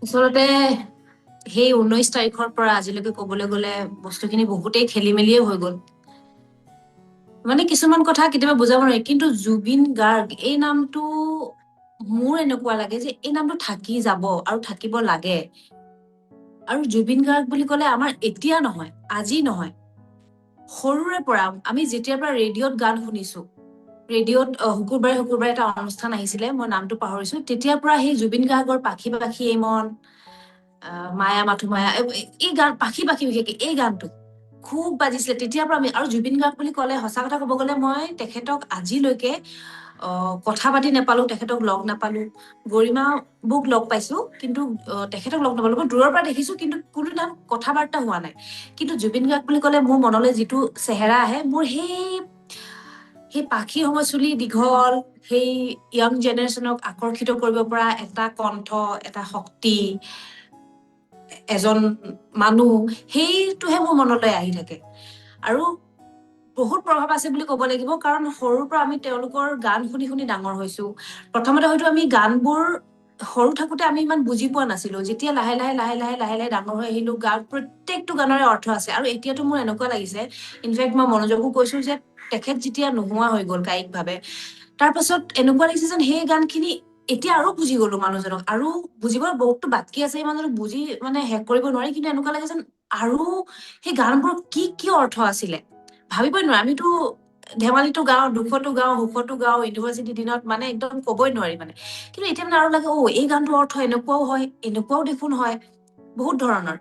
আচলতে সেই 19 তাৰিখৰ পৰা আজিলৈকে ক'বলৈ গ'লে বস্তুখিনি বহুতেই খেলি মেলিয়ে হৈ গ'ল। মানে কিছুমান কথা কেতিয়াবা বুজাব নোৱাৰি, কিন্তু জুবিন গাৰ্গ এই নামটো মোৰ এনেকুৱা লাগে যে এই নামটো থাকি যাব আৰু থাকিব লাগে। আৰু জুবিন গাৰ্গ বুলি ক'লে আমাৰ এতিয়া নহয়, আজি নহয়, সৰুৰে পৰা আমি যেতিয়াৰ পৰা ৰেডিঅ'ত গান শুনিছো, ৰেডিঅ'ত শুকুৰবাৰে এটা অনুষ্ঠান আহিছিলে, মই নামটো পাহৰিছো, তেতিয়াৰ পৰা সেই জুবিন গাৰ্গৰ পাখি পাখি এই মন, মায়া মাথো মায়া, এই গান পাখি পাখি বিশেষকে এই গানটো খুব বাজিছিলে তেতিয়াৰ পৰা আমি। আৰু জুবিন গাৰ্গ বুলি ক'লে সঁচা কথা ক'ব গ'লে মই তেখেতক আজিলৈকে কথা পাতি নাপালো, তেখেতক লগ নাপালো। গৰিমা বুক লগ পাইছো, কিন্তু তেখেতক লগ নাপালো। মই দূৰৰ পৰা দেখিছো, কিন্তু কোনো দিন কথা বাৰ্তা হোৱা নাই। কিন্তু জুবিন গাৰ্গ বুলি ক'লে মোৰ মনলৈ যিটো চেহেৰা আহে, মোৰ সেই পাখি সময় চুলি দীঘল, সেই য়াং জেনেৰেশ্যনক আকৰ্ষিত কৰিব পৰা এটা কণ্ঠ, এটা শক্তি, এজন মানুহ, সেইটোহে মোৰ মনলৈ আহি থাকে। আৰু বহুত প্ৰভাৱ আছে বুলি ক'ব লাগিব, কাৰণ সৰুৰ পৰা আমি তেওঁলোকৰ গান শুনি শুনি ডাঙৰ হৈছো। প্ৰথমতে হয়তো আমি গানবোৰ সৰু থাকোতে আমি ইমান বুজি পোৱা নাছিলো, যেতিয়া লাহে লাহে লাহে লাহে লাহে লাহে ডাঙৰ হৈ আহিলো, প্ৰত্যেকটো গানৰে অৰ্থ আছে। আৰু এতিয়াতো মোৰ এনেকুৱা লাগিছে, ইনফেক্ট মই মনোযোগো কৈছো যে তেখেত যেতিয়া নোহোৱা হৈ গ'ল গায়িকভাৱে, তাৰ পাছত এনেকুৱা লাগিছে যেন সেই গানখিনি এতিয়া আৰু বুজি গলো মানুহজনক, আৰু বুজিবৰ বহুতো বাকী আছে, এই মানুহজনক বুজি মানে শেষ কৰিব নোৱাৰি। কিন্তু এনেকুৱা লাগে যেন আৰু সেই গানবোৰৰ কি কি অৰ্থ আছিলে ভাবিবই নোৱাৰি। আমিতো ধেমালিতো গাওঁ, দুখতো গাওঁ, সুখতো গাওঁ, ইউনিভাৰ্চিটি দিনত মানে একদম কবই নোৱাৰি মানে। কিন্তু এতিয়া মানে আৰু লাগে, এই গানটোৰ অৰ্থ এনেকুৱাও হয়, এনেকুৱাও দেখোন হয়, বহুত ধৰণৰ।